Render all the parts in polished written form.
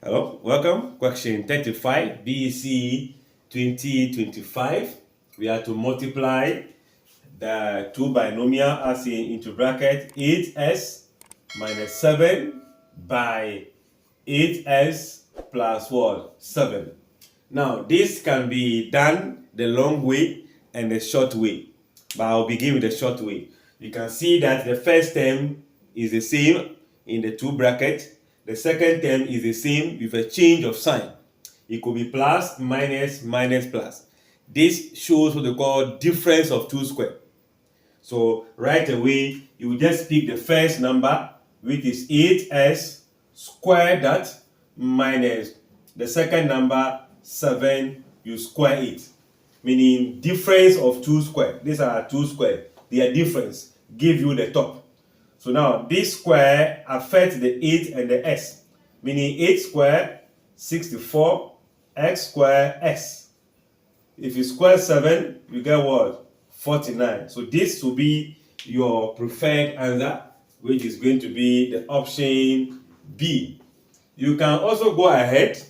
Hello, welcome. Question 35, BECE 2025. We are to multiply the two binomial as into bracket 8s minus 7 by 8s plus what? 7. Now, this can be done the long way and the short way, but I'll begin with the short way. You can see that the first term is the same in the two brackets. The second term is the same with a change of sign. It could be plus, minus, minus, plus. This shows what they call difference of two squares. So right away, you will just pick the first number, which is 8s square that minus the second number 7, you square it. Meaning difference of two squares. These are two squares. Their difference give you the top. So now this square affects the 8 and the s. Meaning 8 square 64, x square s. If you square 7, you get what? 49. So this will be your preferred answer, which is going to be the option B. You can also go ahead,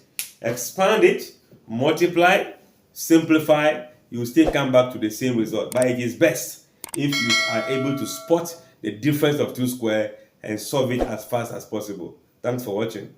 expand it, multiply, simplify, you will still come back to the same result. But it is best if you are able to spot the difference of two squares and solve it as fast as possible. Thanks for watching.